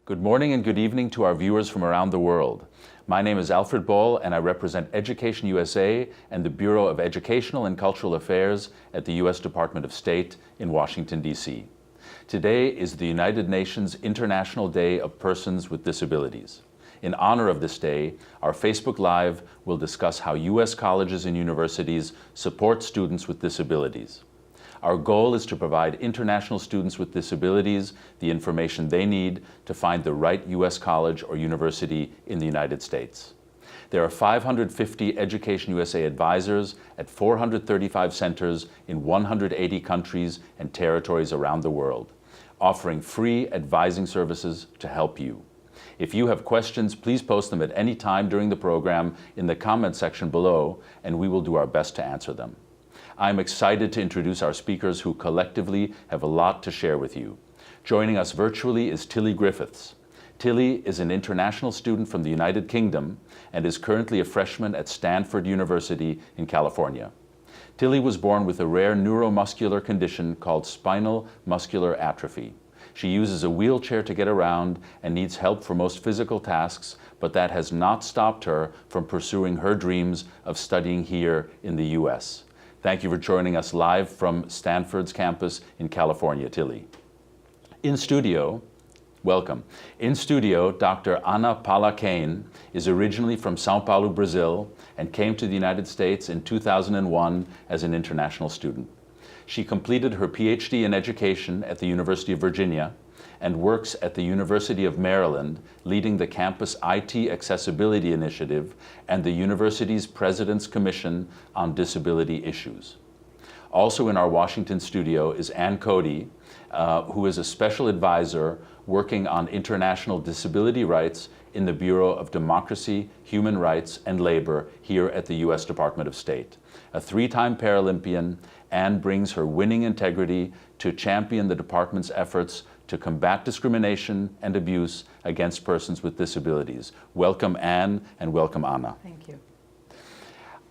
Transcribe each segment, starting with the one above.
Good morning and good evening to our viewers from around the world. My name is Alfred Boll and I represent Education USA and the Bureau of Educational and Cultural Affairs at the U.S. Department of State in Washington, D.C. Today is the United Nations International Day of Persons with Disabilities. In honor of this day, our Facebook Live will discuss how U.S. colleges and universities support students with disabilities. Our goal is to provide international students with disabilities the information they need to find the right U.S. college or university in the United States. There are 550 Education USA advisors at 435 centers in 180 countries and territories around the world, offering free advising services to help you. If you have questions, please post them at any time during the program in the comment section below, and we will do our best to answer them. I'm excited to introduce our speakers who collectively have a lot to share with you. Joining us virtually is Tilly Griffiths. Tilly is an international student from the United Kingdom and is currently a freshman at Stanford University in California. Tilly was born with a rare neuromuscular condition called spinal muscular atrophy. She uses a wheelchair to get around and needs help for most physical tasks, but that has not stopped her from pursuing her dreams of studying here in the U.S. Thank you for joining us live from Stanford's campus in California, Tilly. In studio, welcome. In studio, Dr. Ana Palla-Kane is originally from São Paulo, Brazil, and came to the United States in 2001 as an international student. She completed her PhD in education at the University of Virginia and works at the University of Maryland, leading the campus IT Accessibility Initiative and the university's President's Commission on Disability Issues. Also in our Washington studio is Cody, who is a special advisor working on international disability rights in the Bureau of Democracy, Human Rights, and Labor here at the U.S. Department of State. A three-time Paralympian, Anne brings her winning integrity to champion the department's efforts to combat discrimination and abuse against persons with disabilities. Welcome, Anne, and welcome, Anna. Thank you.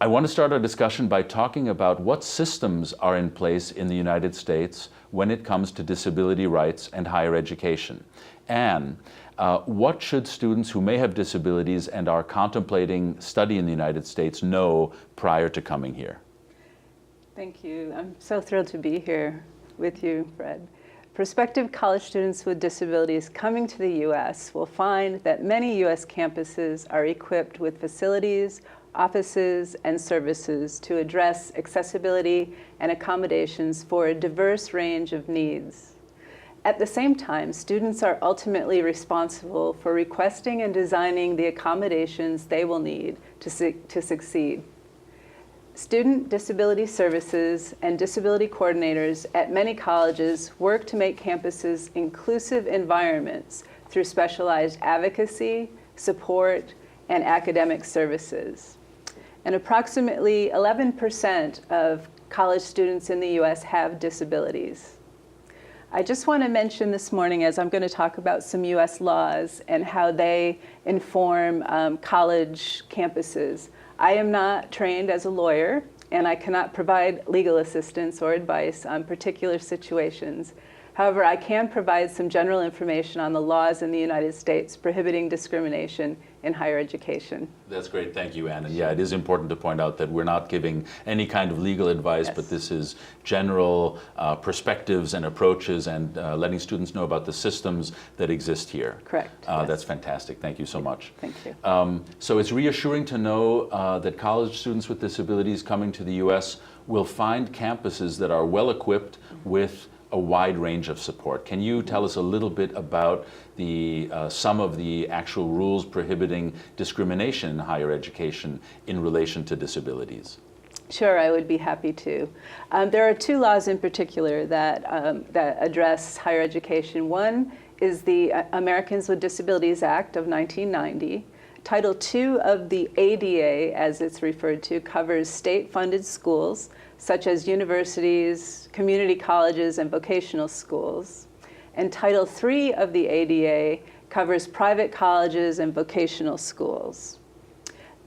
I want to start our discussion by talking about what systems are in place in the United States when it comes to disability rights and higher education. Anne, what should students who may have disabilities and are contemplating study in the United States know prior to coming here? Thank you. I'm so thrilled to be here with you, Fred. Prospective college students with disabilities coming to the U.S. will find that many U.S. campuses are equipped with facilities, offices, and services to address accessibility and accommodations for a diverse range of needs. At the same time, students are ultimately responsible for requesting and designing the accommodations they will need to succeed. Student disability services and disability coordinators at many colleges work to make campuses inclusive environments through specialized advocacy, support, and academic services. And approximately 11% of college students in the U.S. have disabilities. I just want to mention this morning, as I'm going to talk about some U.S. laws and how they inform college campuses. I am not trained as a lawyer, and I cannot provide legal assistance or advice on particular situations. However, I can provide some general information on the laws in the United States prohibiting discrimination in higher education. That's great. Thank you, Anne. And yeah, it is important to point out that we're not giving any kind of legal advice, Yes. but this is general perspectives and approaches and letting students know about the systems that exist here. Correct. Yes. That's fantastic. Thank you so much. Thank you. So it's reassuring to know that college students with disabilities coming to the U.S. will find campuses that are well equipped with a wide range of support. Can you tell us a little bit about some of the actual rules prohibiting discrimination in higher education in relation to disabilities? Sure, I would be happy to. There are two laws in particular that address higher education. One is the Americans with Disabilities Act of 1990. Title II of the ADA, as it's referred to, covers state-funded schools, such as universities, community colleges, and vocational schools. And Title III of the ADA covers private colleges and vocational schools.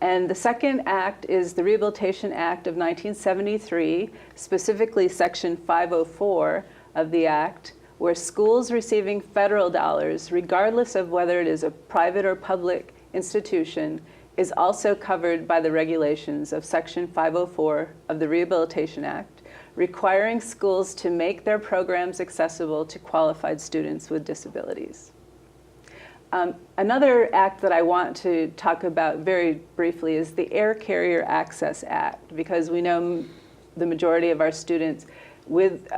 And the second act is the Rehabilitation Act of 1973, specifically Section 504 of the Act, where schools receiving federal dollars, regardless of whether it is a private or public institution, is also covered by the regulations of Section 504 of the Rehabilitation Act, requiring schools to make their programs accessible to qualified students with disabilities. Another act that I want to talk about very briefly is the Air Carrier Access Act, because we know the majority of our students with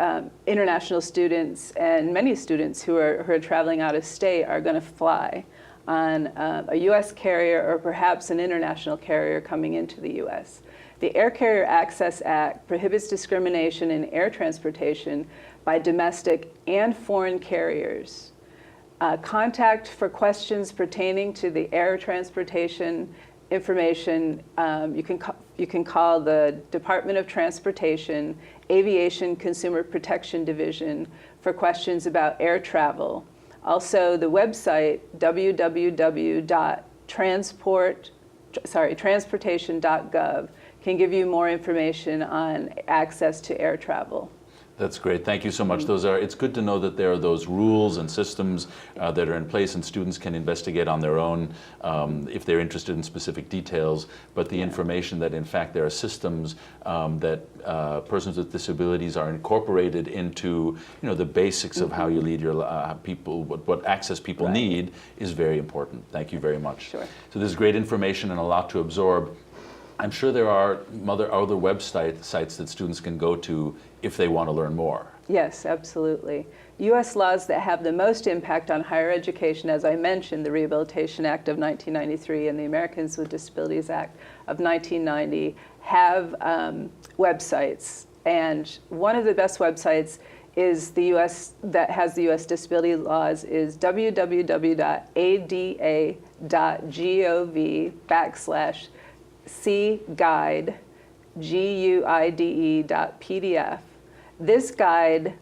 international students and many students who are traveling out of state are going to fly on a U.S. carrier or perhaps an international carrier coming into the U.S. The Air Carrier Access Act prohibits discrimination in air transportation by domestic and foreign carriers. Contact for questions pertaining to the air transportation information, you can call the Department of Transportation Aviation Consumer Protection Division for questions about air travel. Also, the website transportation.gov can give you more information on access to air travel. That's great. Thank you so much. It's good to know that there are those rules and systems that are in place, and students can investigate on their own if they're interested in specific details. But the information that, in fact, there are systems that persons with disabilities are incorporated into, the basics of how you lead your people, what access people need, is very important. Thank you very much. Sure. So there's great information and a lot to absorb. I'm sure there are other websites that students can go to if they want to learn more. Yes, absolutely. U.S. laws that have the most impact on higher education, as I mentioned, the Rehabilitation Act of 1993 and the Americans with Disabilities Act of 1990, have websites. And one of the best websites is that has the U.S. disability laws is www.ada.gov/cguide, guide.pdf. This guide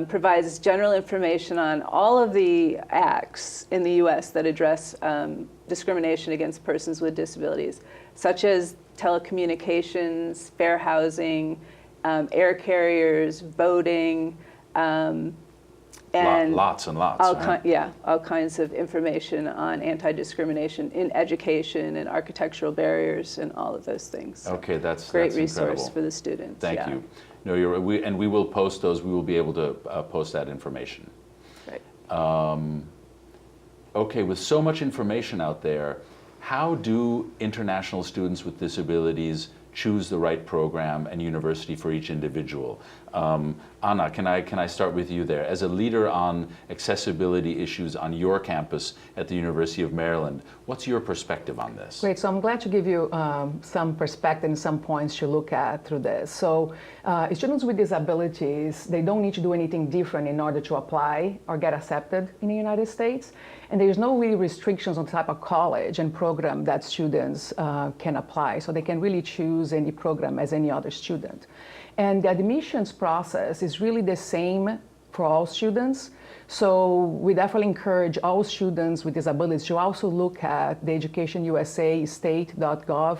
provides general information on all of the acts in the U.S. that address discrimination against persons with disabilities, such as telecommunications, fair housing, air carriers, voting, and lots and lots. All kinds of information on anti-discrimination in education and architectural barriers and all of those things. So okay, that's great that's resource incredible. for the students. Thank you. No, we will post those. We will be able to post that information. Right. Okay, with so much information out there, how do international students with disabilities choose the right program and university for each individual? Anna, can I start with you there? As a leader on accessibility issues on your campus at the University of Maryland, what's your perspective on this? Great, so I'm glad to give you some perspective and some points to look at through this. So students with disabilities, they don't need to do anything different in order to apply or get accepted in the United States. And there's no really restrictions on the type of college and program that students can apply. So they can really choose any program as any other student. And the admissions process is really the same for all students. So we definitely encourage all students with disabilities to also look at the EducationUSA state.gov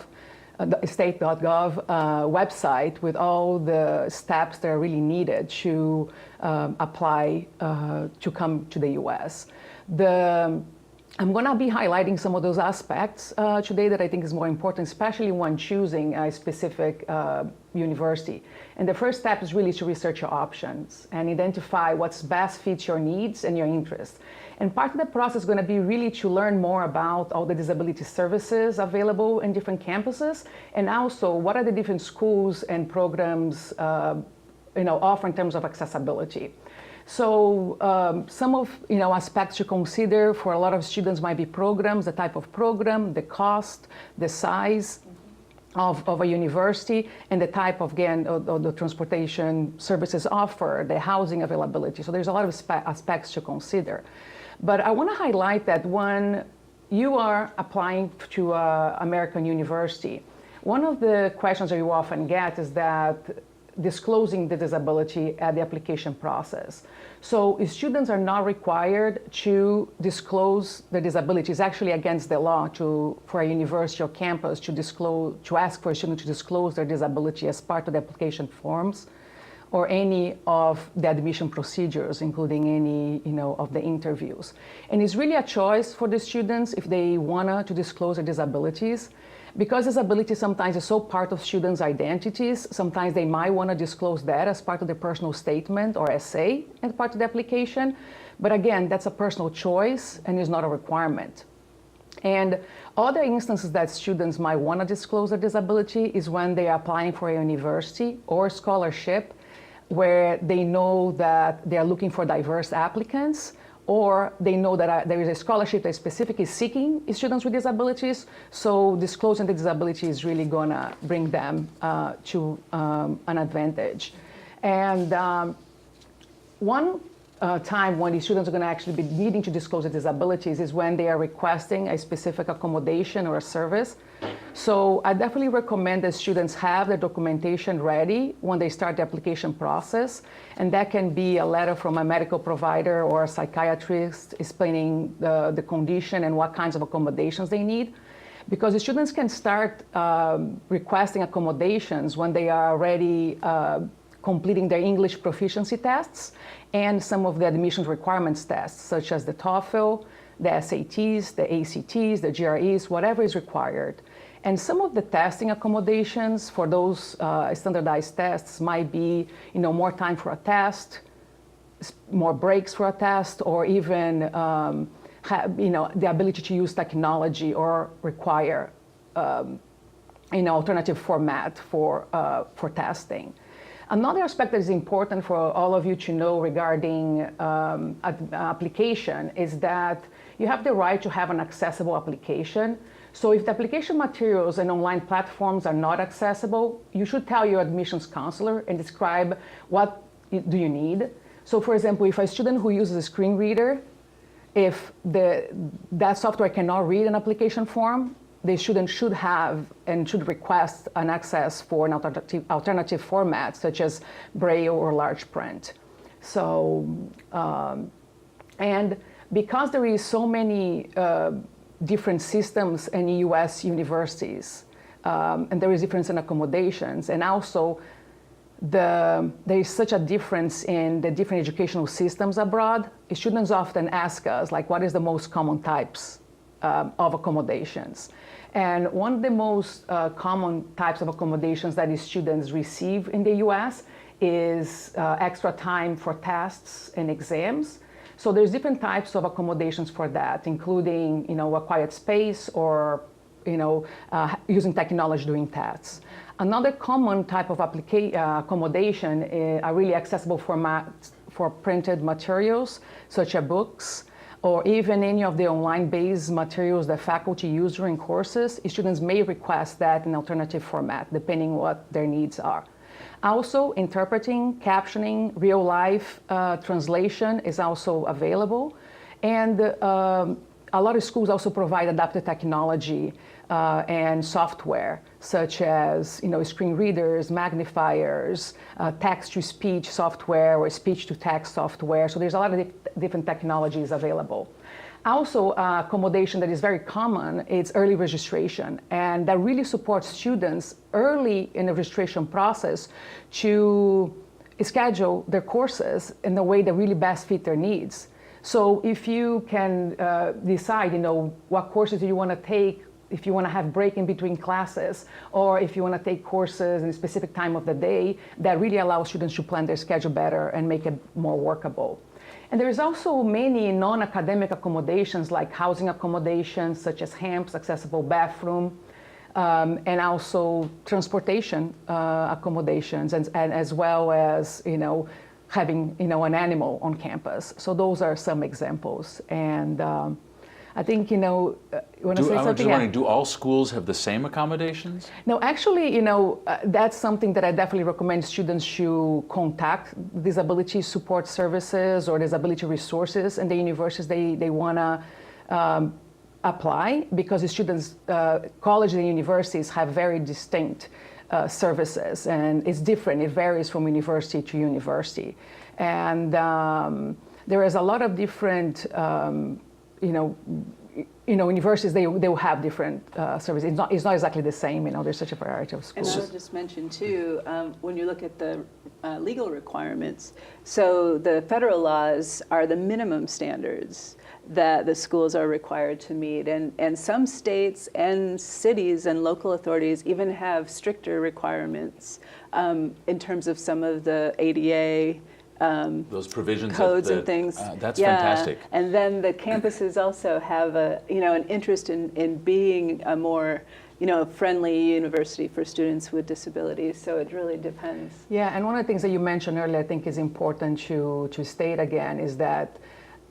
website with all the steps that are really needed to apply to come to the US. I'm going to be highlighting some of those aspects today that I think is more important, especially when choosing a specific university. And the first step is really to research your options and identify what's best fits your needs and your interests. And part of the process is going to be really to learn more about all the disability services available in different campuses, and also what are the different schools and programs offer in terms of accessibility. So some of aspects to consider for a lot of students might be programs, the type of program, the cost, the size of a university, and the type of, again, of the transportation services offered, the housing availability. So there's a lot of aspects to consider. But I want to highlight that when you are applying to American university, one of the questions that you often get is that disclosing the disability at the application process. So students are not required to disclose the disability. It's actually against the law for a university or campus to ask for a student to disclose their disability as part of the application forms or any of the admission procedures, including any of the interviews. And it's really a choice for the students if they want to disclose their disabilities. Because disability sometimes is so part of students' identities, sometimes they might want to disclose that as part of their personal statement or essay as part of the application. But again, that's a personal choice and is not a requirement. And other instances that students might want to disclose their disability is when they are applying for a university or scholarship where they know that they are looking for diverse applicants, or they know that there is a scholarship that is specifically seeking students with disabilities. So disclosing the disability is really going to bring them to an advantage. And one time when the students are going to actually be needing to disclose the disabilities is when they are requesting a specific accommodation or a service. So I definitely recommend that students have their documentation ready when they start the application process. And that can be a letter from a medical provider or a psychiatrist explaining the condition and what kinds of accommodations they need. Because the students can start requesting accommodations when they are already completing their English proficiency tests and some of the admissions requirements tests, such as the TOEFL, the SATs, the ACTs, the GREs, whatever is required. And some of the testing accommodations for those standardized tests might be, more time for a test, more breaks for a test, or even, the ability to use technology or require, alternative format for testing. Another aspect that is important for all of you to know regarding application is that you have the right to have an accessible application. So if the application materials and online platforms are not accessible, you should tell your admissions counselor and describe what do you need. So for example, if a student who uses a screen reader, if that software cannot read an application form, the student should have and should request an access for an alternative format, such as Braille or large print. So, and because there is so many different systems in US universities, and there is difference in accommodations, and also there is such a difference in the different educational systems abroad, students often ask us, like, what is the most common types of accommodations? And one of the most common types of accommodations that the students receive in the US is extra time for tests and exams. So there's different types of accommodations for that, including, a quiet space or, using technology during tests. Another common type of accommodation are really accessible formats for printed materials, such as books, or even any of the online-based materials that faculty use during courses. Students may request that in alternative format, depending what their needs are. Also, interpreting, captioning, real-life translation is also available. And a lot of schools also provide adapted technology and software, such as screen readers, magnifiers, text-to-speech software or speech-to-text software. So there's a lot of different technologies available. Also, accommodation that is very common is early registration, and that really supports students early in the registration process to schedule their courses in the way that really best fit their needs. So if you can decide, what courses do you want to take, if you want to have break in between classes, or if you want to take courses in a specific time of the day, that really allows students to plan their schedule better and make it more workable. And there's also many non-academic accommodations like housing accommodations, such as HAMPs, accessible bathroom, and also transportation accommodations, and as well as, having, an animal on campus. So those are some examples. And I think, when I say something... I'm wondering, do all schools have the same accommodations? No, actually, that's something that I definitely recommend students to contact disability support services or disability resources in the universities they want to apply, because the students, colleges and universities have very distinct services, and it's different. It varies from university to university. And there is a lot of different universities, they will have different services. It's not exactly the same. There's such a variety of And schools. I would just mention too, when you look at the legal requirements, so the federal laws are the minimum standards that the schools are required to meet. And some states and cities and local authorities even have stricter requirements in terms of some of the ADA those provisions codes and things. That's fantastic. And then the campuses also have an interest in being a more friendly university for students with disabilities. So it really depends. Yeah, and one of the things that you mentioned earlier, I think is important to state again, is that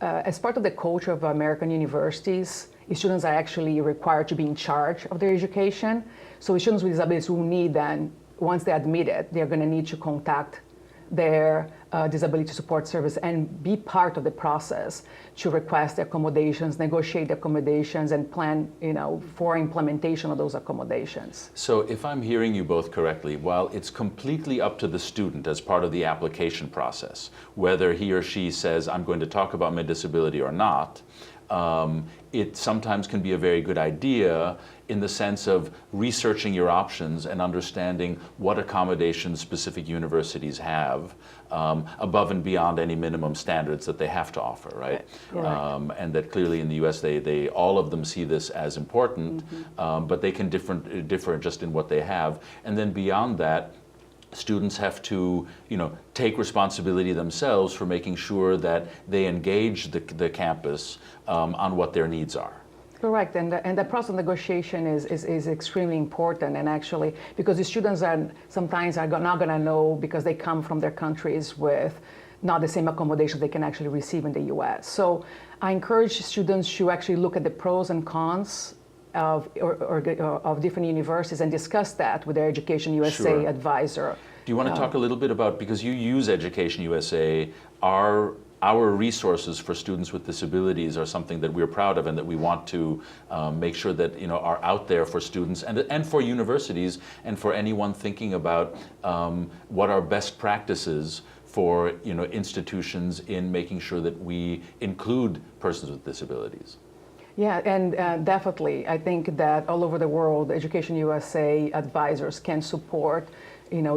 as part of the culture of American universities, students are actually required to be in charge of their education. So students with disabilities will need then, once they're admitted, they're going to need to contact their disability support service and be part of the process to request the accommodations, negotiate the accommodations, and plan, for implementation of those accommodations. So if I'm hearing you both correctly, while it's completely up to the student as part of the application process, whether he or she says, I'm going to talk about my disability or not, it sometimes can be a very good idea in the sense of researching your options and understanding what accommodations specific universities have above and beyond any minimum standards that they have to offer, right? And that clearly in the US, they all of them see this as important, but they can differ just in what they have. And then beyond that, students have to, take responsibility themselves for making sure that they engage the campus on what their needs are. Correct, and the process of negotiation is extremely important, and actually, because the students sometimes are not going to know, because they come from their countries with not the same accommodations they can actually receive in the U.S. So I encourage students to actually look at the pros and cons of different universities and discuss that with their EducationUSA advisor. Do you want to talk a little bit about, because you use EducationUSA, our resources for students with disabilities are something that we're proud of and that we want to make sure that are out there for students and for universities and for anyone thinking about what are best practices for institutions in making sure that we include persons with disabilities. Yeah, and definitely, I think that all over the world, EducationUSA advisors can support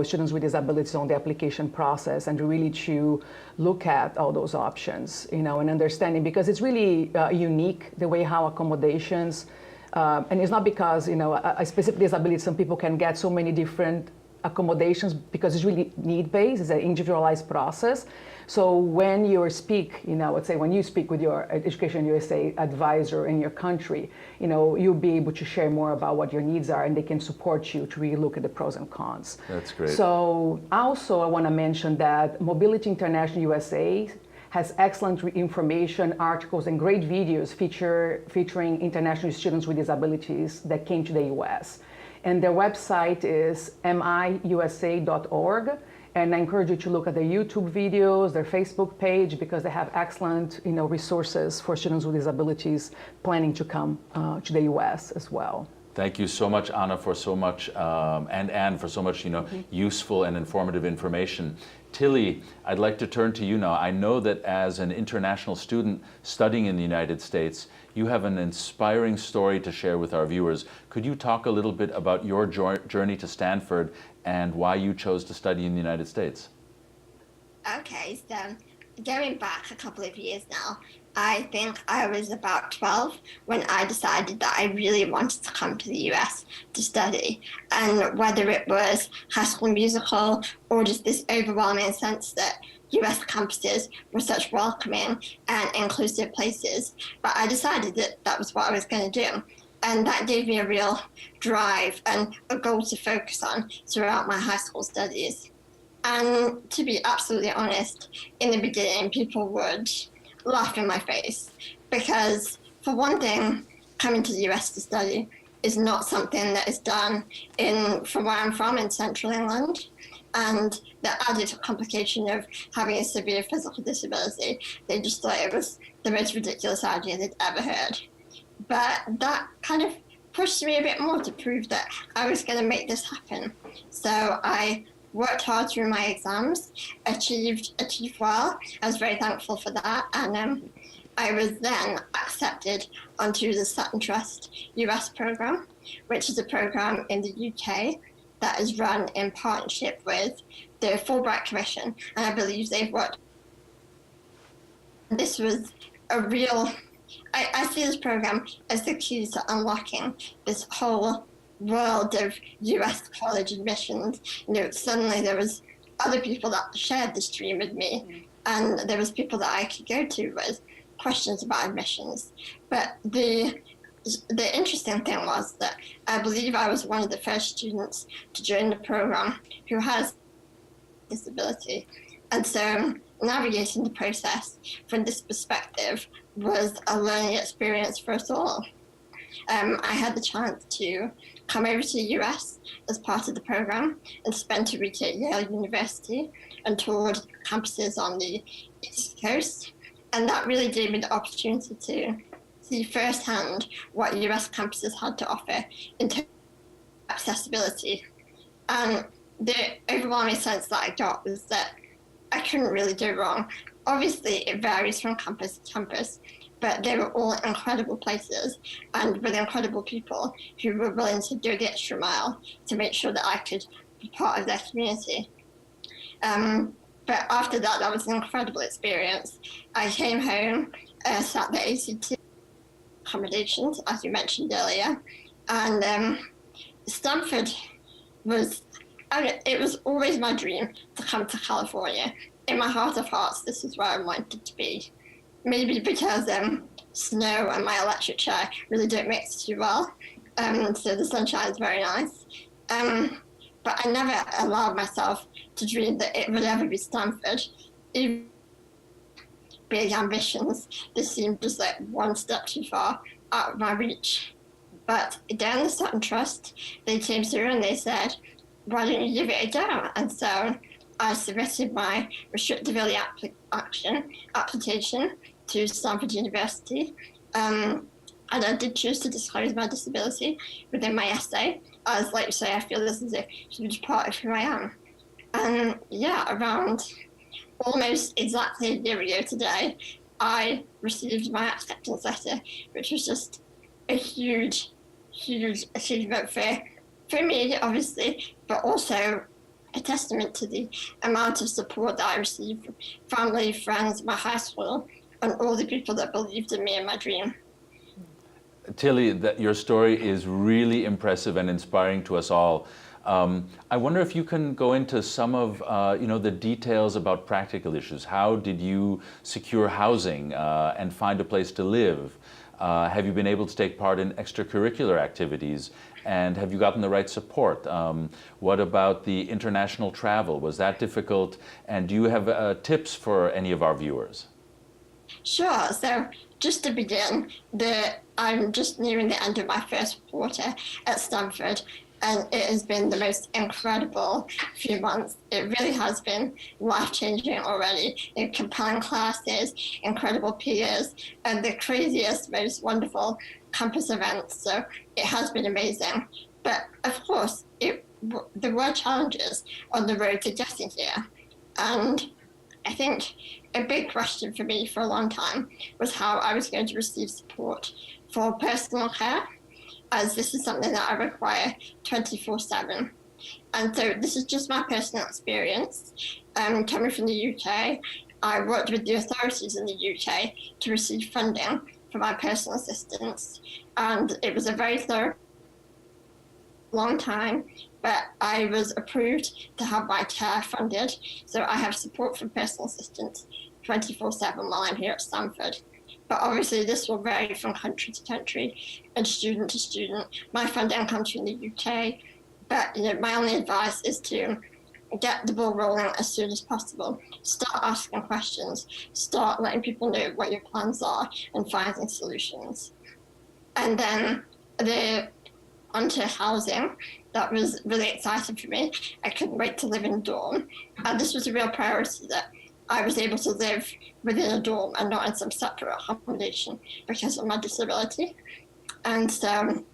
students with disabilities on the application process and really to look at all those options, and understanding, because it's really unique the way how accommodations, and it's not because, a specific disability, some people can get so many different accommodations because it's really need-based, it's an individualized process. So when you speak, let's say when you speak with your EducationUSA advisor in your country, you'll be able to share more about what your needs are, and they can support you to really look at the pros and cons. That's great. So also I want to mention that Mobility International USA has excellent information, articles, and great videos featuring international students with disabilities that came to the US. And their website is miusa.org. And I encourage you to look at their YouTube videos, their Facebook page, because they have excellent, resources for students with disabilities planning to come to the U.S. as well. Thank you so much, Anna, for so much, and Anne for so much, useful and informative information. Tilly, I'd like to turn to you now. I know that as an international student studying in the United States, you have an inspiring story to share with our viewers. Could you talk a little bit about your journey to Stanford and why you chose to study in the United States? Okay, so going back a couple of years now, I think I was about 12 when I decided that I really wanted to come to the US to study. And whether it was High School Musical or just this overwhelming sense that US campuses were such welcoming and inclusive places, but I decided that that was what I was going to do. And that gave me a real drive and a goal to focus on throughout my high school studies. And to be absolutely honest, in the beginning, people would laugh in my face because, for one thing, coming to the US to study is not something that is done from where I'm from in central England. And the added complication of having a severe physical disability, they just thought it was the most ridiculous idea they'd ever heard. But that kind of pushed me a bit more to prove that I was going to make this happen. So I worked hard through my exams, achieved well. I was very thankful for that. And I was then accepted onto the Sutton Trust US program, which is a program in the UK that is run in partnership with the Fulbright Commission, and I believe they've worked. This was a real, I see this program as the key to unlocking this whole world of US college admissions. Suddenly there was other people that shared this dream with me, and there was people that I could go to with questions about admissions. But the interesting thing was that I believe I was one of the first students to join the program who has disability. And so navigating the process from this perspective was a learning experience for us all. I had the chance to come over to the US as part of the program and spent a week at Yale University and toured campuses on the East Coast. And that really gave me the opportunity to see firsthand what US campuses had to offer in terms of accessibility. And the overwhelming sense that I got was that I couldn't really do wrong. Obviously, it varies from campus to campus, but they were all incredible places and with incredible people who were willing to go the extra mile to make sure that I could be part of their community. But after that, that was an incredible experience. I came home, sat the ACT accommodations, as you mentioned earlier, and Stanford was, it was always my dream to come to California. In my heart of hearts, this is where I wanted to be. Maybe because snow and my electric chair really don't mix too well, so the sunshine is very nice. But I never allowed myself to dream that it would ever be Stanford. Even big ambitions, this seemed just like one step too far out of my reach. But down the Sutton Trust, they came through and they said, why don't you give it a go? And so I submitted my restricted ability application to Stanford University. And I did choose to disclose my disability within my essay. As like you say, I feel this is a huge part of who I am. And yeah, around almost exactly a year ago today, I received my acceptance letter, which was just a huge, huge achievement for me, obviously, but also a testament to the amount of support that I received from family, friends, my high school, and all the people that believed in me and my dream. Tilly, your story is really impressive and inspiring to us all. I wonder if you can go into some of the details about practical issues. How did you secure housing and find a place to live? Have you been able to take part in extracurricular activities? And have you gotten the right support? What about the international travel? Was that difficult? And do you have tips for any of our viewers? Sure. So just to begin, I'm just nearing the end of my first quarter at Stanford, and it has been the most incredible few months. It really has been life-changing already. Compelling classes, incredible peers, and the craziest, most wonderful campus events. So it has been amazing. But of course, there were challenges on the road to getting here. And I think a big question for me for a long time was how I was going to receive support for personal care, as this is something that I require 24/7. And so this is just my personal experience. Coming from the UK, I worked with the authorities in the UK to receive funding for my personal assistance. And it was a very thorough, long time, but I was approved to have my care funded. So I have support from personal assistance 24/7 while I'm here at Stanford. But obviously this will vary from country to country and student to student. My funding comes from the UK, but my only advice is to get the ball rolling as soon as possible. Start asking questions, start letting people know what your plans are and finding solutions. And then onto housing, that was really exciting for me. I couldn't wait to live in a dorm. And this was a real priority, that I was able to live within a dorm and not in some separate accommodation because of my disability. And so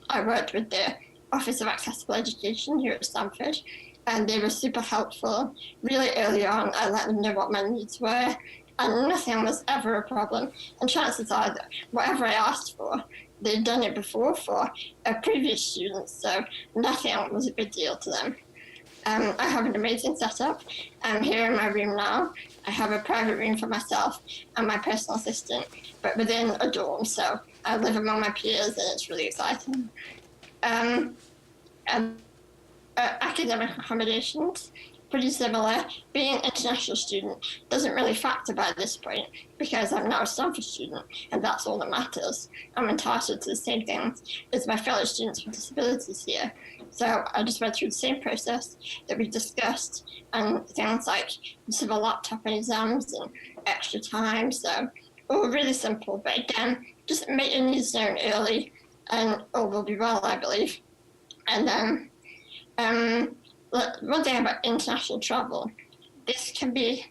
I worked with the Office of Accessible Education here at Stanford, and they were super helpful. Really early on, I let them know what my needs were, and nothing was ever a problem. And chances are that whatever I asked for, they'd done it before for a previous student, so nothing was a big deal to them. I have an amazing setup. I'm here in my room now. I have a private room for myself and my personal assistant, but within a dorm, so I live among my peers and it's really exciting. Academic accommodations, pretty similar. Being an international student doesn't really factor by this point because I'm now a Stanford student and that's all that matters. I'm entitled to the same things as my fellow students with disabilities here. So I just went through the same process that we discussed, and things like civil laptop and exams and extra time. So all really simple, but again, just make your needs known early and all will be well, I believe. And then one thing about international travel, this can be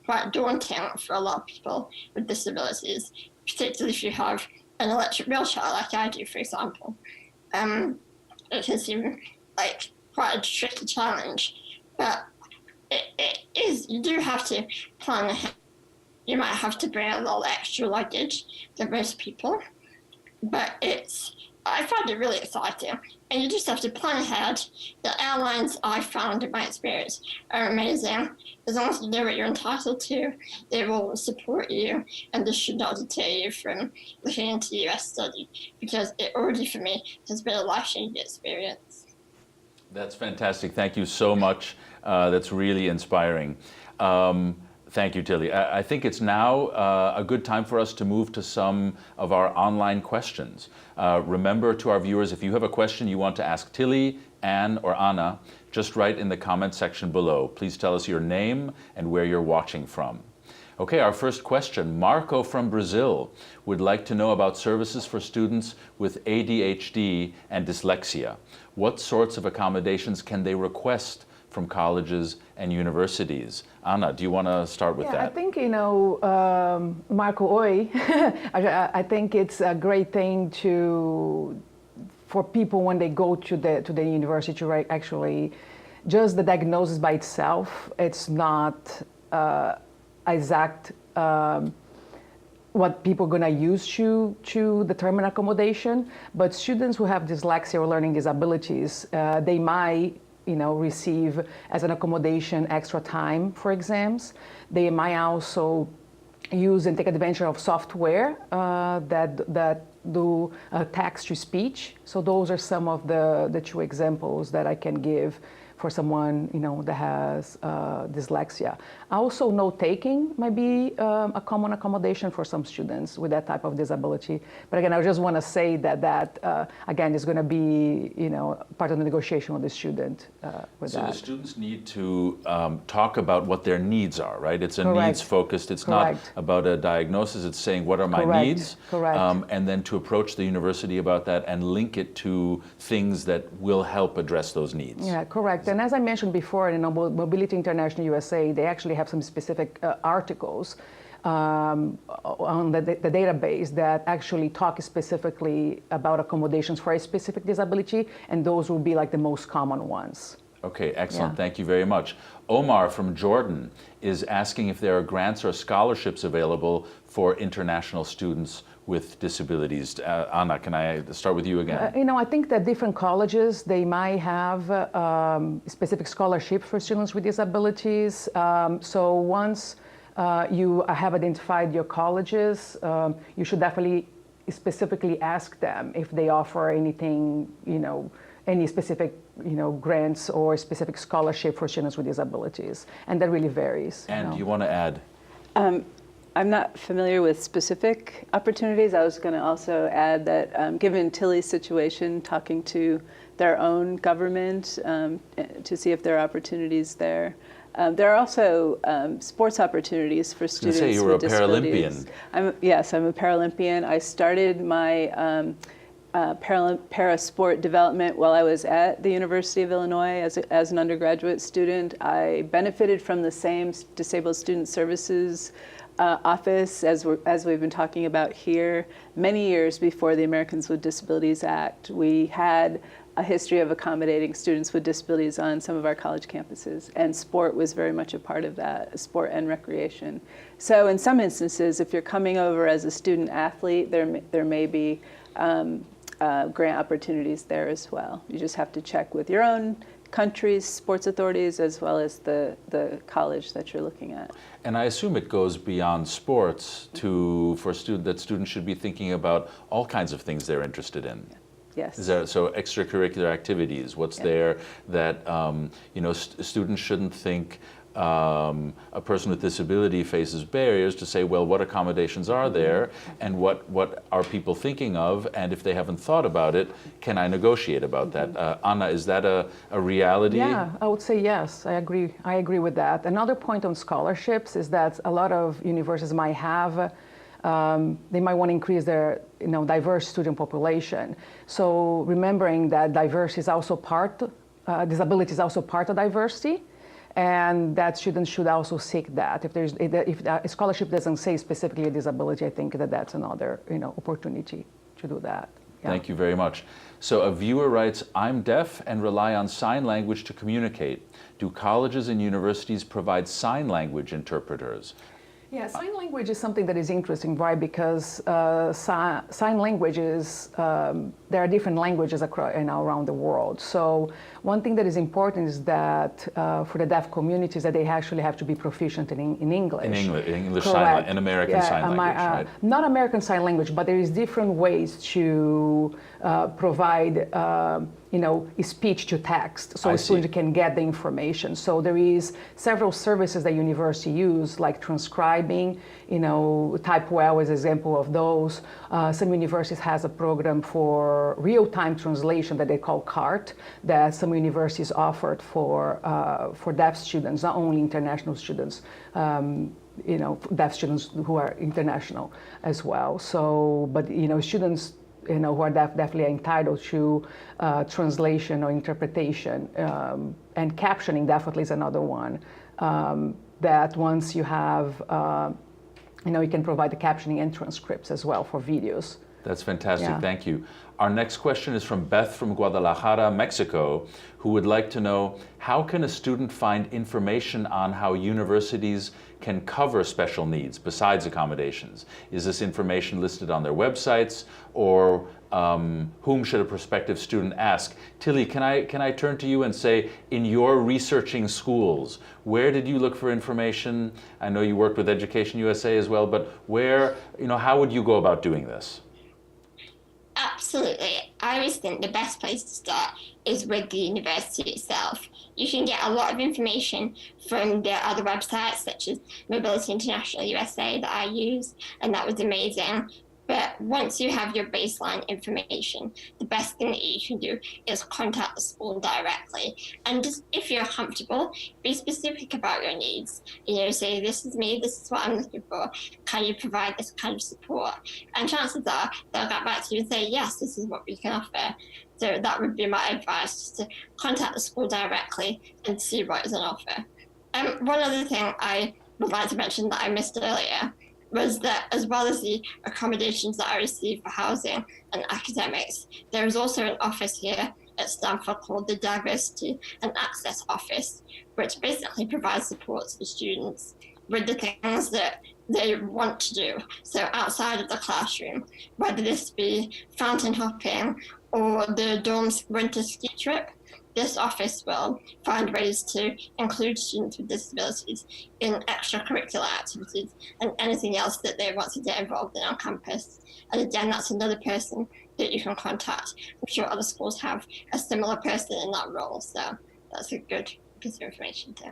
quite daunting for a lot of people with disabilities, particularly if you have an electric wheelchair like I do, for example. It can seem like quite a tricky challenge, but it is, you do have to plan ahead. You might have to bring a little extra luggage than most people, but I find it really exciting, and you just have to plan ahead. The airlines I found in my experience are amazing. As long as you know what you're entitled to, they will support you, and this should not deter you from looking into the US study, because it already, for me, has been a life-changing experience. That's fantastic. Thank you so much. That's really inspiring. Thank you, Tilly. I think it's now a good time for us to move to some of our online questions. Remember, to our viewers, if you have a question you want to ask Tilly, Anne, or Anna, just write in the comment section below. Please tell us your name and where you're watching from. Okay, our first question. Marco from Brazil would like to know about services for students with ADHD and dyslexia. What sorts of accommodations can they request from colleges and universities? Anna, do you want to start with that? I think, Marco, oi, I think it's a great thing for people when they go to the university to actually, just the diagnosis by itself, it's not exact what people are going to use to determine accommodation, but students who have dyslexia or learning disabilities, they might receive as an accommodation extra time for exams. They might also use and take advantage of software that do text to speech. So those are some of the two examples that I can give for someone that has dyslexia. Also, note-taking might be a common accommodation for some students with that type of disability. But again, I just want to say that again is going to be part of the negotiation with the student with so that. The students need to talk about what their needs are, right? It's a Correct. Needs-focused. It's Correct. not about a diagnosis. It's saying what are my Correct. needs, Correct. And then to approach the university about that and link it to things that will help address those needs. Yeah, correct. And as I mentioned before, Mobility International USA, they actually have some specific articles on the database that actually talk specifically about accommodations for a specific disability, and those will be like the most common ones. Okay, excellent. Yeah. Thank you very much. Omar from Jordan is asking if there are grants or scholarships available for international students with disabilities. Anna, can I start with you again? I think that different colleges, they might have specific scholarships for students with disabilities. So once you have identified your colleges, you should definitely specifically ask them if they offer anything, any specific, grants or specific scholarship for students with disabilities. And that really varies. And do you want to add? I'm not familiar with specific opportunities. I was going to also add that given Tilly's situation, talking to their own government to see if there are opportunities there. There are also sports opportunities for students say you were with a disabilities. Paralympian. Yes, I'm a Paralympian. I started my para-sport development while I was at the University of Illinois as an undergraduate student. I benefited from the same Disabled Student Services office as we've been talking about here many years before the Americans with Disabilities Act. We had a history of accommodating students with disabilities on some of our college campuses, and sport was very much a part of that, sport and recreation. So in some instances, if you're coming over as a student athlete, there may be grant opportunities there as well. You just have to check with your own country's sports authorities as well as the college that you're looking at. And I assume it goes beyond sports for that students should be thinking about all kinds of things they're interested in. Yes. So extracurricular activities, what's there that students shouldn't think a person with disability faces barriers to say, well, what accommodations are there, and what are people thinking of, and if they haven't thought about it, can I negotiate about that? Anna, is that a reality? Yeah, I would say yes. I agree with that. Another point on scholarships is that a lot of universities might have they might want to increase their diverse student population. So remembering that diversity is also disability is also part of diversity, and that students should also seek that. If a scholarship doesn't say specifically a disability, I think that's another opportunity to do that. Yeah. Thank you very much. So a viewer writes, I'm deaf and rely on sign language to communicate. Do colleges and universities provide sign language interpreters? Yeah, sign language is something that is interesting, right? Because sign languages, there are different languages around the world. So one thing that is important is that for the deaf communities that they actually have to be proficient in English. In English Correct. and American Sign Language, right? Not American Sign Language, but there is different ways to provide speech to text, so a student can get the information. So there is several services that university use, like transcribing, TypeWell is an example of those. Some universities has a program for real-time translation that they call CART, that some universities offered for deaf students, not only international students, deaf students who are international as well. So, but students who are definitely entitled to translation or interpretation, and captioning definitely is another one. That once you have, you can provide the captioning and transcripts as well for videos. That's fantastic, Yeah. Thank you. Our next question is from Beth from Guadalajara, Mexico, who would like to know, how can a student find information on how universities can cover special needs besides accommodations? Is this information listed on their websites, or whom should a prospective student ask? Tilly, can I turn to you and say, in your researching schools, where did you look for information? I know you worked with EducationUSA as well, but how would you go about doing this? Absolutely. I always think the best place to start is with the university itself. You can get a lot of information from their other websites, such as Mobility International USA that I use, and that was amazing. But once you have your baseline information, the best thing that you can do is contact the school directly. And just, if you're comfortable, be specific about your needs. Say, this is me, this is what I'm looking for. Can you provide this kind of support? And chances are they'll get back to you and say, yes, this is what we can offer. So that would be my advice, just to contact the school directly and see what is on offer. One other thing I would like to mention that I missed earlier was that, as well as the accommodations that I received for housing and academics, there is also an office here at Stanford called the Diversity and Access Office, which basically provides support to students with the things that they want to do. So outside of the classroom, whether this be fountain hopping or the dorm's winter ski trip, this office will find ways to include students with disabilities in extracurricular activities and anything else that they want to get involved in on campus. And again, that's another person that you can contact. I'm sure other schools have a similar person in that role, so that's a good piece of information too.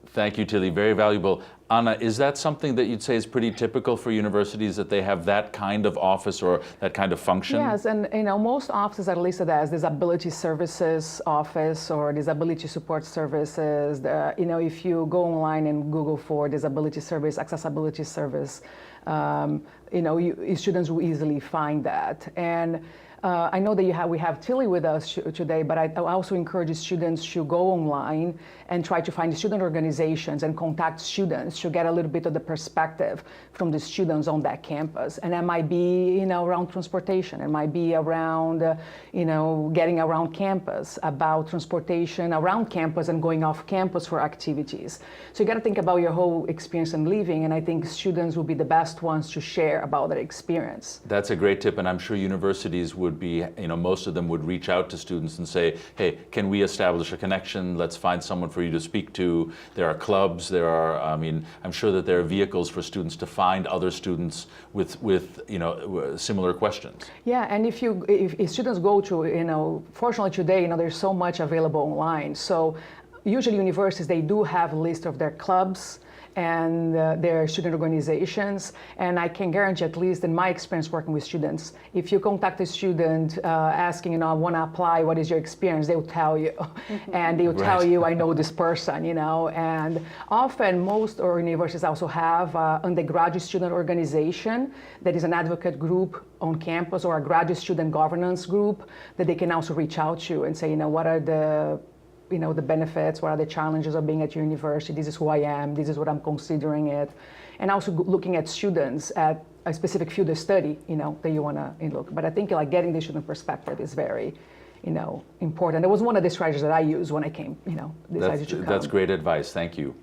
Thank you, Tilly. Very valuable. Anna, is that something that you'd say is pretty typical for universities, that they have that kind of office or that kind of function? Yes, and most offices are listed as Disability Services Office or Disability Support Services. If you go online and Google for Disability Service, Accessibility Service, students will easily find that. And I know that we have Tilly with us today, but I also encourage students to go online and try to find student organizations and contact students to get a little bit of the perspective from the students on that campus. And that might be, around transportation. It might be around, getting around campus, about transportation around campus and going off campus for activities. So you got to think about your whole experience in living, and I think students will be the best ones to share about their experience. That's a great tip, and I'm sure universities would be, most of them would reach out to students and say, hey, can we establish a connection? Let's find someone for you to speak to. There are clubs, I'm sure that there are vehicles for students to find other students with similar questions. Yeah, and if students go to, fortunately today, there's so much available online. So usually universities, they do have a list of their clubs and their student organizations. And I can guarantee, at least in my experience working with students, if you contact a student asking, I want to apply, what is your experience? They will tell you. And they will tell you, I know this person, And often most universities also have undergraduate student organization that is an advocate group on campus, or a graduate student governance group that they can also reach out to and say, what are the benefits, what are the challenges of being at your university, this is who I am, this is what I'm considering it. And also looking at students at a specific field of study, that you want to look. But I think getting the student perspective is very, important. That was one of the strategies that I used when I came, decided to come. That's great advice, thank you.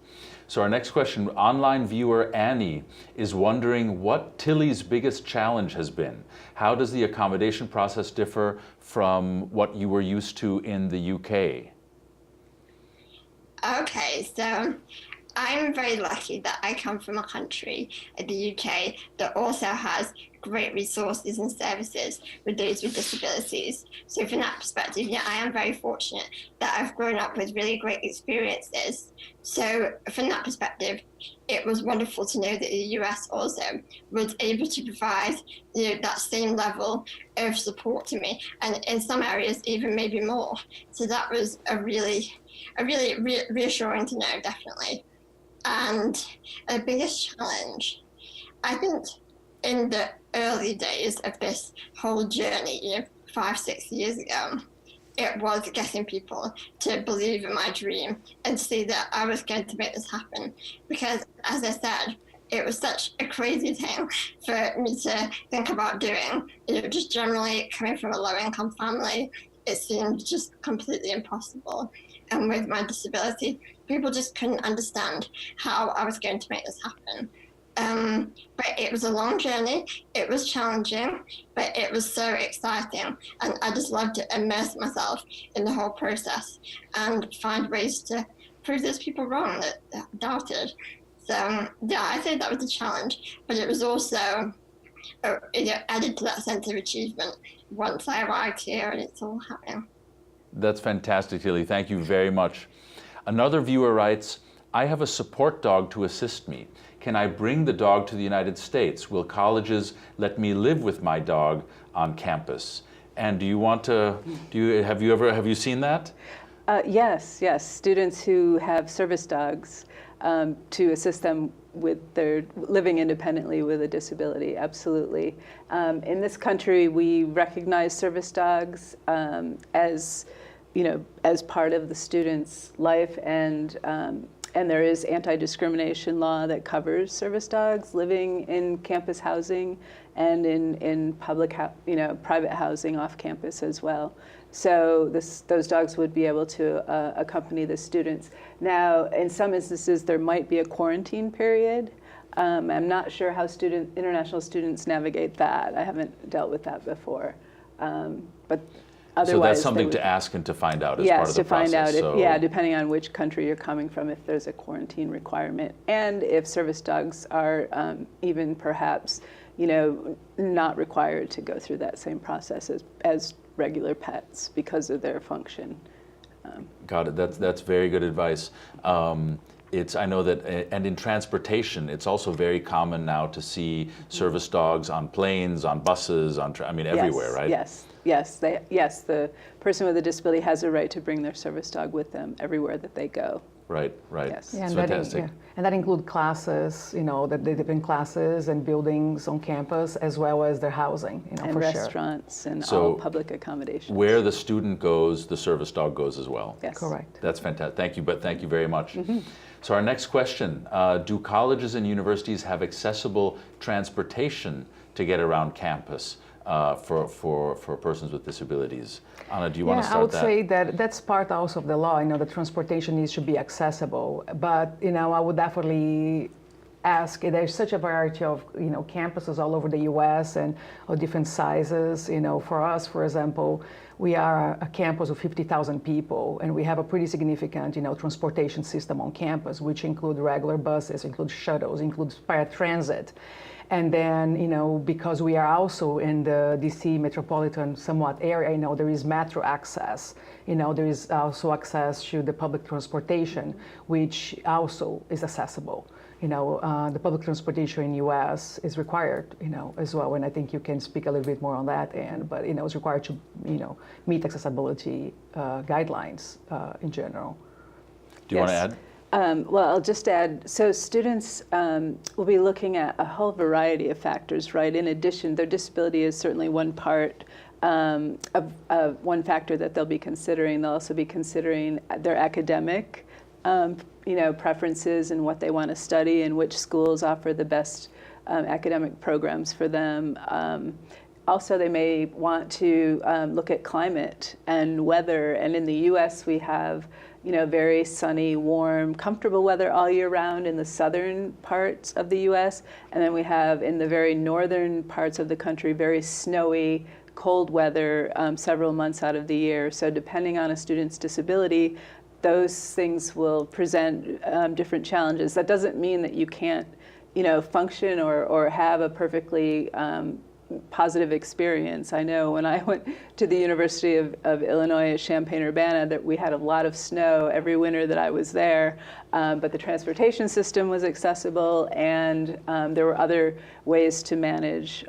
So our next question, online viewer Annie is wondering what Tilly's biggest challenge has been. How does the accommodation process differ from what you were used to in the UK? Okay, so I'm very lucky that I come from a country, the UK, that also has great resources and services for those with disabilities. So from that perspective, I am very fortunate that I've grown up with really great experiences. So from that perspective, it was wonderful to know that the US also was able to provide that same level of support to me, and in some areas even maybe more. So that was a really reassuring to know, definitely. And the biggest challenge, I think, in the early days of this whole journey, 5-6 years ago, it was getting people to believe in my dream and see that I was going to make this happen. Because, as I said, it was such a crazy thing for me to think about doing. Just generally coming from a low-income family, it seemed just completely impossible. And with my disability, people just couldn't understand how I was going to make this happen. But it was a long journey, it was challenging, but it was so exciting. And I just loved to immerse myself in the whole process and find ways to prove those people wrong that doubted. So I think that was a challenge, but it was also added to that sense of achievement once I arrived here and it's all happening. That's fantastic, Tilly. Thank you very much. Another viewer writes, I have a support dog to assist me. Can I bring the dog to the United States? Will colleges let me live with my dog on campus? And do you want to, have you seen that? Yes. Students who have service dogs to assist them with their living independently with a disability, absolutely. In this country, we recognize service dogs as part of the student's life, and there is anti-discrimination law that covers service dogs living in campus housing and in private housing off campus as well. So those dogs would be able to accompany the students. Now, in some instances, there might be a quarantine period. I'm not sure how international students navigate that. I haven't dealt with that before. But otherwise, so that's something to ask and to find out as part of the process. Yes, to find out, depending on which country you're coming from, if there's a quarantine requirement, and if service dogs are even perhaps, not required to go through that same process as regular pets because of their function. Got it. That's very good advice. I know that, and in transportation, it's also very common now to see service dogs on planes, on buses, everywhere, right? Yes. The person with a disability has a right to bring their service dog with them everywhere that they go. Right, right. Yes. Yeah, It's and fantastic. and that include classes, the different classes and buildings on campus, as well as their housing, And for sure. restaurants and So, all public accommodations. Where the student goes, the service dog goes as well. Yes. Correct. That's fantastic. Thank you very much. So our next question, do colleges and universities have accessible transportation to get around campus for persons with disabilities? Anna, do you want to start I would that? say that that's part also of the law. The transportation needs to be accessible. But, I would definitely ask, there's such a variety of, campuses all over the U.S. and of different sizes. For us, for example, we are a campus of 50,000 people, and we have a pretty significant, transportation system on campus, which include regular buses, include shuttles, includes paratransit. And then, because we are also in the DC metropolitan somewhat area, there is metro access. There is also access to the public transportation, which also is accessible. The public transportation in U.S. is required, as well. And I think you can speak a little bit more on that end. But, it's required to, meet accessibility guidelines in general. Do you want to add? Well, I'll just add, so students will be looking at a whole variety of factors, right? In addition, their disability is certainly one part of one factor that they'll be considering. They'll also be considering their academic preferences and what they want to study and which schools offer the best academic programs for them. Also, they may want to look at climate and weather. And in the U.S., we have very sunny, warm, comfortable weather all year round in the southern parts of the U.S. And then we have in the very northern parts of the country, very snowy, cold weather several months out of the year. So depending on a student's disability, those things will present different challenges. That doesn't mean that you can't, function or have a perfectly positive experience. I know when I went to the University of Illinois at Champaign-Urbana that we had a lot of snow every winter that I was there, but the transportation system was accessible, and there were other ways to manage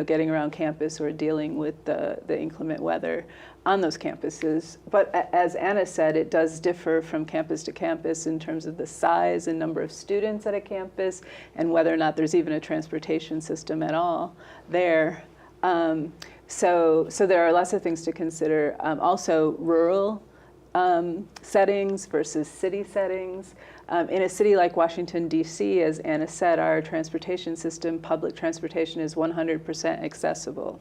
getting around campus or dealing with the inclement weather on those campuses. But as Anna said, it does differ from campus to campus in terms of the size and number of students at a campus and whether or not there's even a transportation system at all there. So there are lots of things to consider. Also rural settings versus city settings. In a city like Washington, D.C., as Anna said, our transportation system, public transportation, is 100% accessible.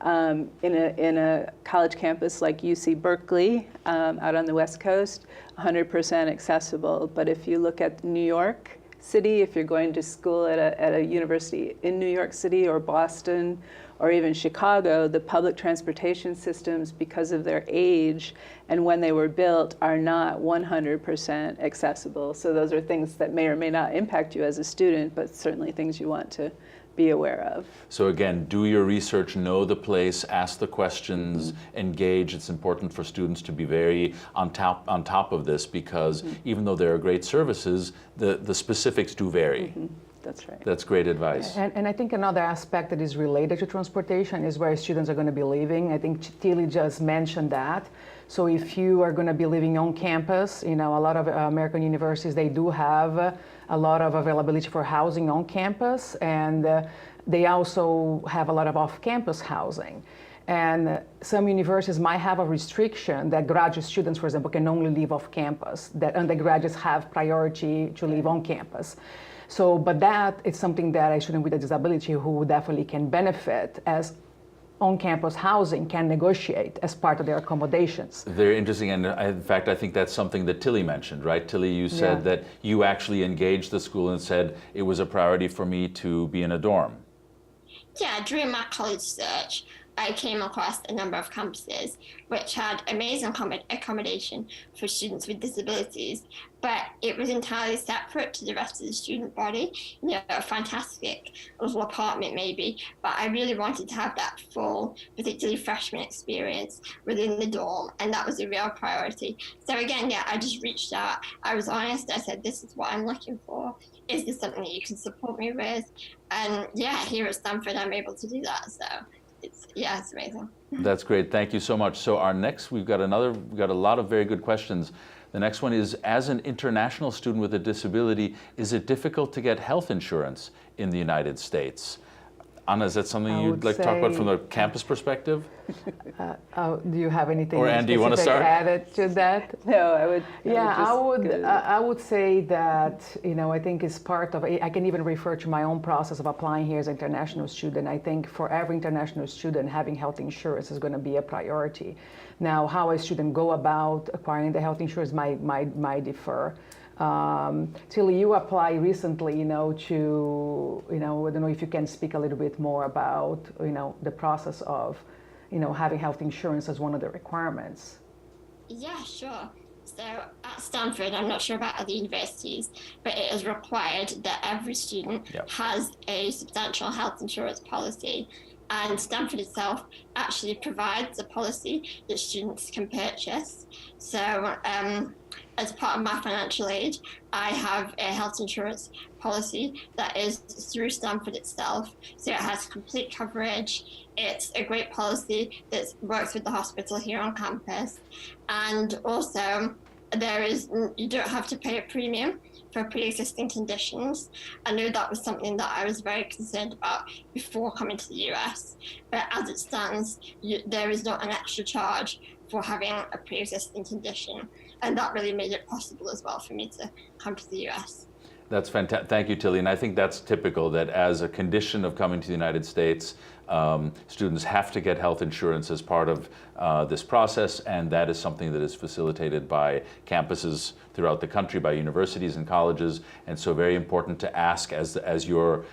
In a college campus like UC Berkeley, out on the West Coast, 100% accessible. But if you look at New York City, if you're going to school at a university in New York City or Boston or even Chicago, the public transportation systems, because of their age and when they were built, are not 100% accessible. So those are things that may or may not impact you as a student, but certainly things you want to be aware of. So again, do your research, know the place, ask the questions, engage. It's important for students to be very on top of this, because even though there are great services, the specifics do vary. That's right. That's great advice. And I think another aspect that is related to transportation is where students are going to be living. I think Tillys just mentioned that. So if you are going to be living on campus, a lot of American universities, they do have a lot of availability for housing on campus, and they also have a lot of off-campus housing. And some universities might have a restriction that graduate students, for example, can only live off campus, that undergraduates have priority to live on campus. So, but that is something that a student with a disability who definitely can benefit as on-campus housing can negotiate as part of their accommodations. Very interesting, and in fact, I think that's something that Tilly mentioned, right? Tilly, you said that you actually engaged the school and said it was a priority for me to be in a dorm. Yeah, during my college search, I came across a number of campuses which had amazing accommodation for students with disabilities, but it was entirely separate to the rest of the student body. A fantastic little apartment maybe, but I really wanted to have that full, particularly freshman experience within the dorm, and that was a real priority. So again, I just reached out. I was honest. I said, this is what I'm looking for. Is this something that you can support me with? And here at Stanford, I'm able to do that. So it's amazing. That's great. Thank you so much. So our next, we've got a lot of very good questions. The next one is, as an international student with a disability, is it difficult to get health insurance in the United States? Anna, is that something you'd like to talk about from the campus perspective? Do you have anything Or Andy, you want to start? added to that? No, I would. I would say that, I think it's part of, I can even refer to my own process of applying here as an international student. I think for every international student, having health insurance is going to be a priority. Now, how a student go about acquiring the health insurance might differ. Tilly, you applied recently, to, I don't know if you can speak a little bit more about, the process of, having health insurance as one of the requirements. Yeah, sure. So at Stanford, I'm not sure about other universities, but it is required that every student has a substantial health insurance policy. And Stanford itself actually provides a policy that students can purchase. So as part of my financial aid, I have a health insurance policy that is through Stanford itself. So it has complete coverage. It's a great policy that works with the hospital here on campus. And also, you don't have to pay a premium for pre-existing conditions. I know that was something that I was very concerned about before coming to the US, but as it stands, there is not an extra charge for having a pre-existing condition, and that really made it possible as well for me to come to the US. That's fantastic. Thank you, Tilly. And I think that's typical that as a condition of coming to the United States, students have to get health insurance as part of this process, and that is something that is facilitated by campuses throughout the country, by universities and colleges. And so very important to ask as you're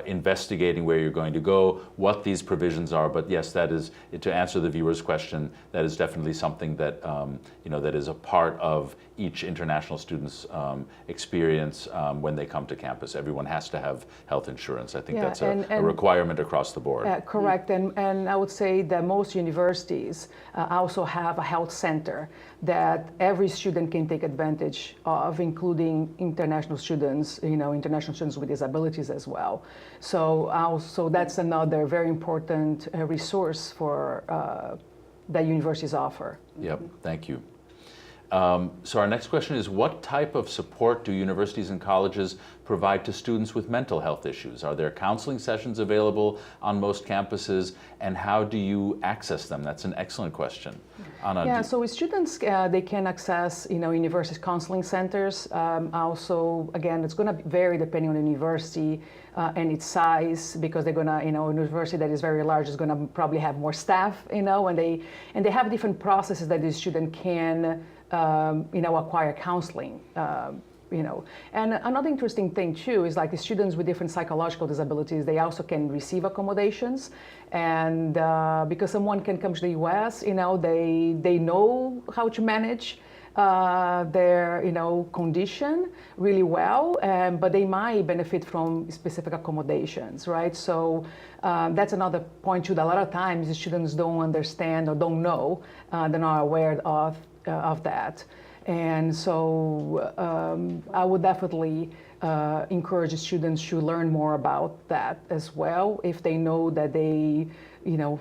investigating where you're going to go, what these provisions are. But yes, that is, to answer the viewer's question, that is definitely something that, that is a part of each international student's experience when they come to campus. Everyone has to have health insurance. I think that's a requirement across the board. Correct, and I would say that most universities also have a health center that every student can take advantage of, including international students, international students with disabilities as well. So that's another very important resource for that universities offer. Yep, thank you. So our next question is, what type of support do universities and colleges provide to students with mental health issues? Are there counseling sessions available on most campuses, and how do you access them? That's an excellent question. Anna, yeah, so students, they can access, university counseling centers. Also, again, it's going to vary depending on the university and its size, because they're going to, a university that is very large is going to probably have more staff, and they have different processes that the student can acquire counseling, And another interesting thing too is like the students with different psychological disabilities, they also can receive accommodations. And because someone can come to the US, they know how to manage their condition really well, but they might benefit from specific accommodations, right? So that's another point too, that a lot of times the students don't understand or don't know, they're not aware of that. And so I would definitely encourage students to learn more about that as well, if they know that they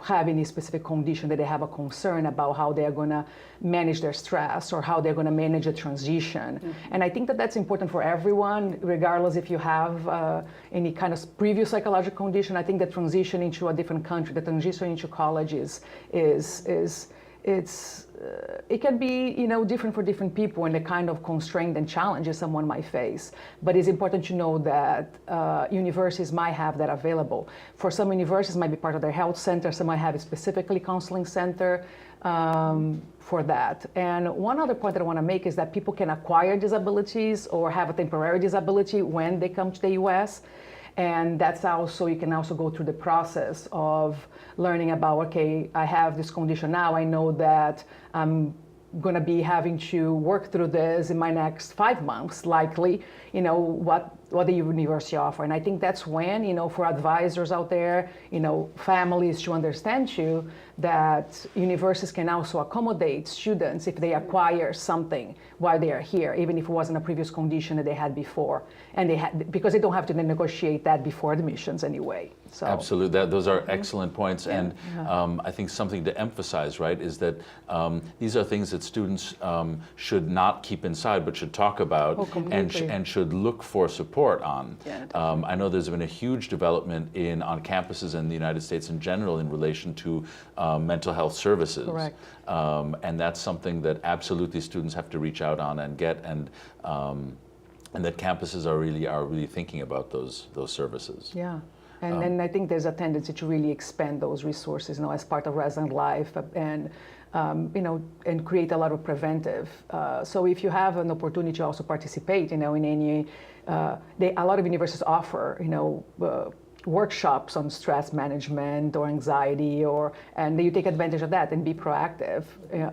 have any specific condition, that they have a concern about how they're going to manage their stress or how they're going to manage a transition. Mm-hmm. And I think that that's important for everyone, regardless if you have any kind of previous psychological condition. I think the transition into a different country, the transition into colleges it can be different for different people, and the kind of constraint and challenges someone might face. But it's important to know that universities might have that available. For some universities, might be part of their health center. Some might have a specifically counseling center for that. And one other point that I want to make is that people can acquire disabilities or have a temporary disability when they come to the U.S. And that's also, you can also go through the process of learning about, okay, I have this condition now, I know that I'm going to be having to work through this in my next 5 months, likely, what what the university offer. And I think that's when, for advisors out there, families to understand you, that universities can also accommodate students if they acquire something while they are here, even if it wasn't a previous condition that they had before. And because they don't have to then negotiate that before admissions anyway. So. Absolutely, those are excellent points. Yeah. And I think something to emphasize, right, is that these are things that students should not keep inside, but should talk about and should look for support on. Yeah, I know there's been a huge development on campuses in the United States in general in relation to mental health services. Correct. And that's something that absolutely students have to reach out on and get, and that campuses are really thinking about those services. Yeah. And I think there's a tendency to really expand those resources, as part of resident life, and and create a lot of preventive. So if you have an opportunity to also participate, in any, a lot of universities offer, workshops on stress management or anxiety, and you take advantage of that and be proactive.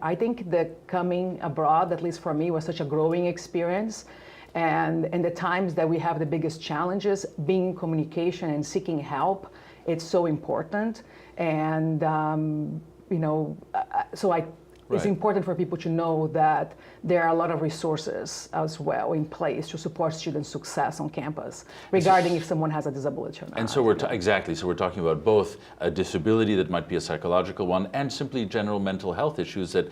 I think that coming abroad, at least for me, was such a growing experience. And in the times that we have the biggest challenges, being in communication and seeking help, it's so important. And, it's important for people to know that there are a lot of resources as well in place to support student success on campus, regarding if someone has a disability or not. And so exactly, so we're talking about both a disability that might be a psychological one and simply general mental health issues that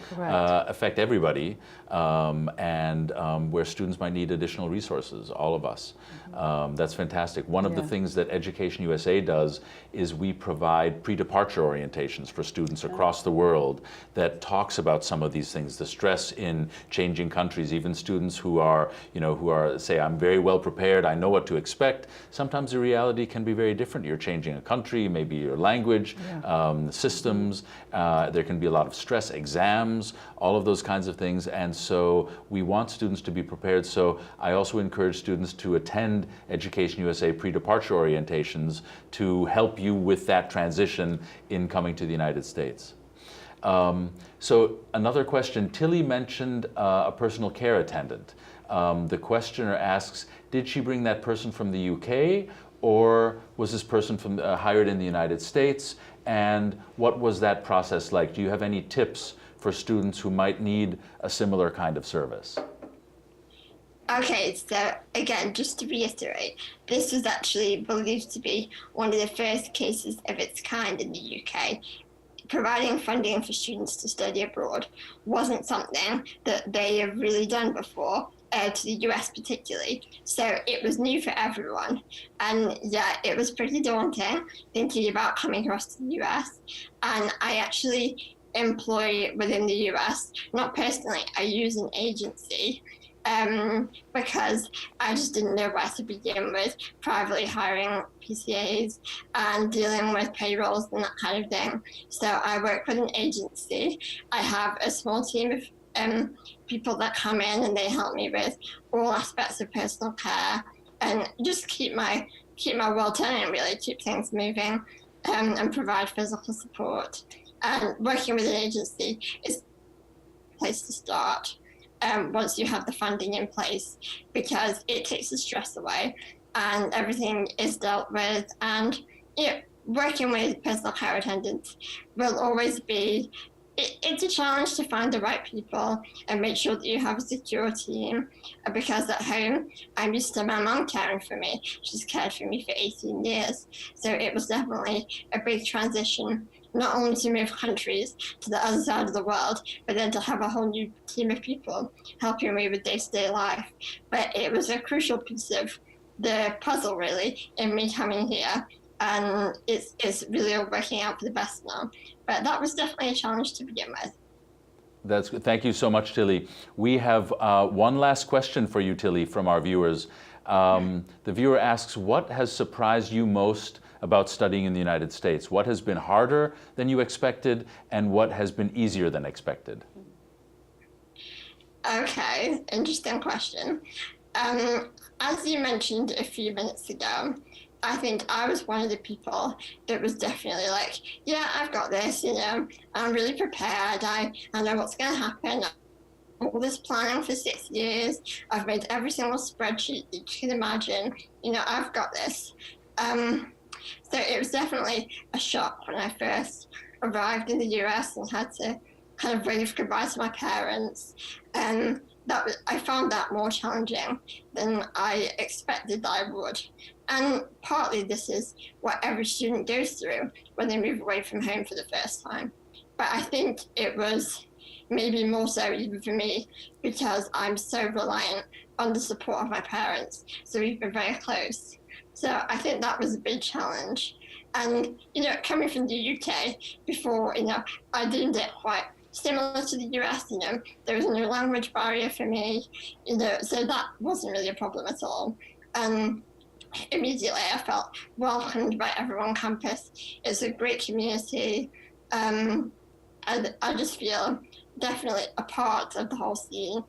affect everybody, and where students might need additional resources, all of us. That's fantastic. One of the things that Education USA does is we provide pre-departure orientations for students across the world that talks about some of these things, the stress in changing countries, even students who are say, I'm very well prepared, I know what to expect. Sometimes the reality can be very different. You're changing a country, maybe your language, systems, there can be a lot of stress, exams, all of those kinds of things. And so we want students to be prepared. So I also encourage students to attend Education USA pre-departure orientations to help you with that transition in coming to the United States. So another question, Tilly mentioned a personal care attendant. The questioner asks, did she bring that person from the UK, or was this person hired in the United States? And what was that process like? Do you have any tips for students who might need a similar kind of service? Okay, so again, just to reiterate, this was actually believed to be one of the first cases of its kind in the UK. Providing funding for students to study abroad wasn't something that they have really done before, to the US particularly. So it was new for everyone. And yeah, it was pretty daunting thinking about coming across to the US. And I actually employ within the US, not personally, I use an agency. Because I just didn't know where to begin with privately hiring PCAs and dealing with payrolls and that kind of thing. So I work with an agency. I have a small team of people that come in and they help me with all aspects of personal care and just keep my world turning, really keep things moving, and provide physical support. And working with an agency is a place to start. Once you have the funding in place, because it takes the stress away and everything is dealt with. And working with personal care attendants will always be, it's a challenge to find the right people and make sure that you have a secure team, because at home, I'm used to my mum caring for me. She's cared for me for 18 years. So it was definitely a big transition, not only to move countries to the other side of the world, but then to have a whole new team of people helping me with day-to-day life. But it was a crucial piece of the puzzle, really, in me coming here. And it's really all working out for the best now. But that was definitely a challenge to begin with. That's good. Thank you so much, Tilly. We have one last question for you, Tilly, from our viewers. The viewer asks, what has surprised you most about studying in the United States? What has been harder than you expected, and what has been easier than expected? Okay, interesting question. As you mentioned a few minutes ago, I think I was one of the people that was definitely like, yeah, I've got this, I'm really prepared, I know what's going to happen, all this planning for 6 years. I've made every single spreadsheet that you can imagine. I've got this. So it was definitely a shock when I first arrived in the US and had to kind of wave goodbye to my parents. And I found that more challenging than I expected that I would. And partly this is what every student goes through when they move away from home for the first time. But I think it was maybe more so even for me because I'm so reliant on the support of my parents. So we've been very close. So I think that was a big challenge. And, coming from the UK before, I deemed it quite similar to the US, there was no language barrier for me, so that wasn't really a problem at all. And immediately I felt welcomed by everyone on campus. It's a great community. And I just feel definitely a part of the whole scene.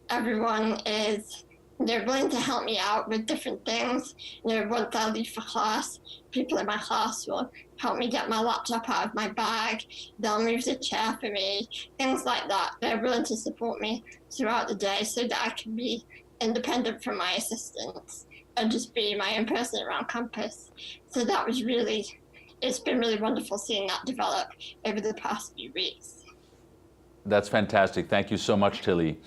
Everyone is willing to help me out with different things. Once I leave for class, people in my class will help me get my laptop out of my bag. They'll move the chair for me, things like that. They're willing to support me throughout the day so that I can be independent from my assistants and just be my own person around campus. So that was it's been really wonderful seeing that develop over the past few weeks. That's fantastic. Thank you so much, Tilly.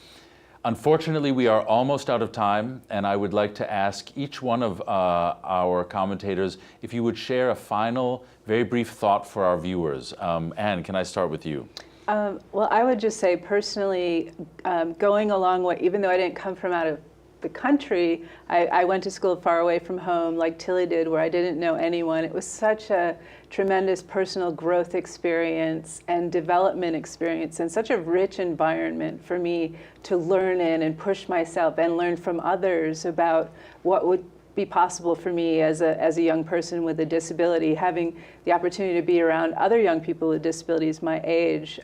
Unfortunately, we are almost out of time, and I would like to ask each one of our commentators if you would share a final, very brief thought for our viewers. Anne, can I start with you? Well, I would just say personally, going along even though I didn't come from out of the country, I went to school far away from home like Tilly did, where I didn't know anyone. It was such a tremendous personal growth experience and development experience and such a rich environment for me to learn in and push myself and learn from others about what would be possible for me as a young person with a disability, having the opportunity to be around other young people with disabilities my age.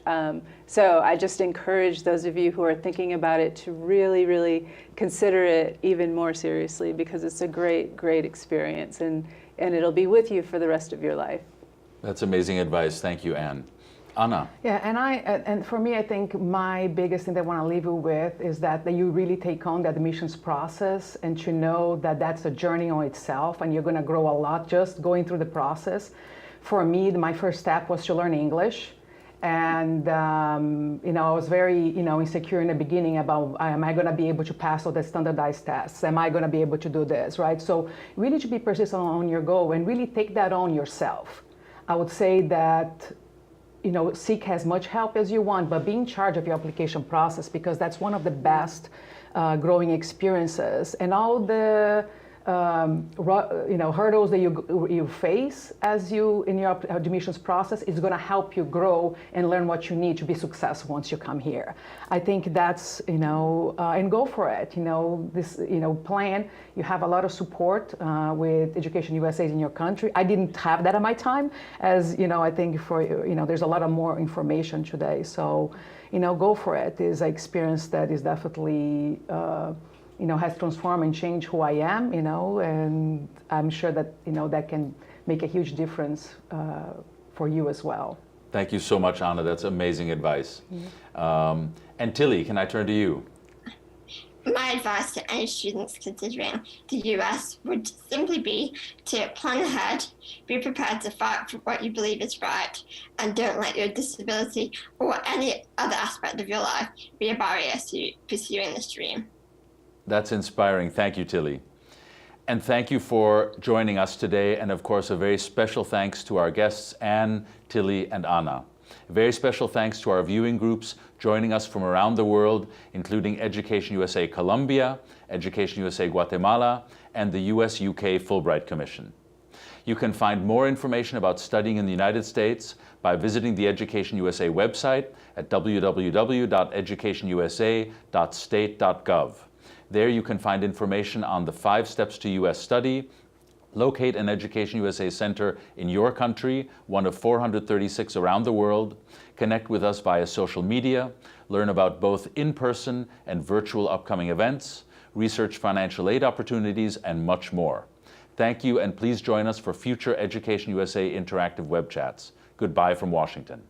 So I just encourage those of you who are thinking about it to really, really consider it even more seriously, because it's a great, great experience, and it'll be with you for the rest of your life. That's amazing advice. Thank you, Anne. Anna. Yeah, and for me, I think my biggest thing that I want to leave you with is that you really take on the admissions process and to know that that's a journey on itself and you're going to grow a lot just going through the process. For me, my first step was to learn English. And, I was very, insecure in the beginning about, am I going to be able to pass all the standardized tests? Am I going to be able to do this, right? So you really should be persistent on your goal and really take that on yourself. I would say that seek as much help as you want, but be in charge of your application process, because that's one of the best growing experiences. And all the hurdles that you face as in your admissions process is going to help you grow and learn what you need to be successful once you come here. I think that's, and go for it. This, plan. You have a lot of support with Education USA in your country. I didn't have that at my time, as I think there's a lot of more information today. So, go for it. It's an experience that is definitely has transformed and changed who I am, and I'm sure that, that can make a huge difference for you as well. Thank you so much, Anna. That's amazing advice. Mm-hmm. And Tilly, can I turn to you? My advice to any students considering the US would simply be to plan ahead, be prepared to fight for what you believe is right, and don't let your disability or any other aspect of your life be a barrier to pursuing this dream. That's inspiring. Thank you, Tilly. And thank you for joining us today. And of course, a very special thanks to our guests, Anne, Tilly, and Anna. A very special thanks to our viewing groups joining us from around the world, including Education USA Colombia, Education USA Guatemala, and the US-UK Fulbright Commission. You can find more information about studying in the United States by visiting the Education USA website at www.educationusa.state.gov. There you can find information on the 5 steps to US study, locate an Education USA center in your country, one of 436 around the world, connect with us via social media, learn about both in-person and virtual upcoming events, research financial aid opportunities, and much more. Thank you, and please join us for future Education USA interactive web chats. Goodbye from Washington.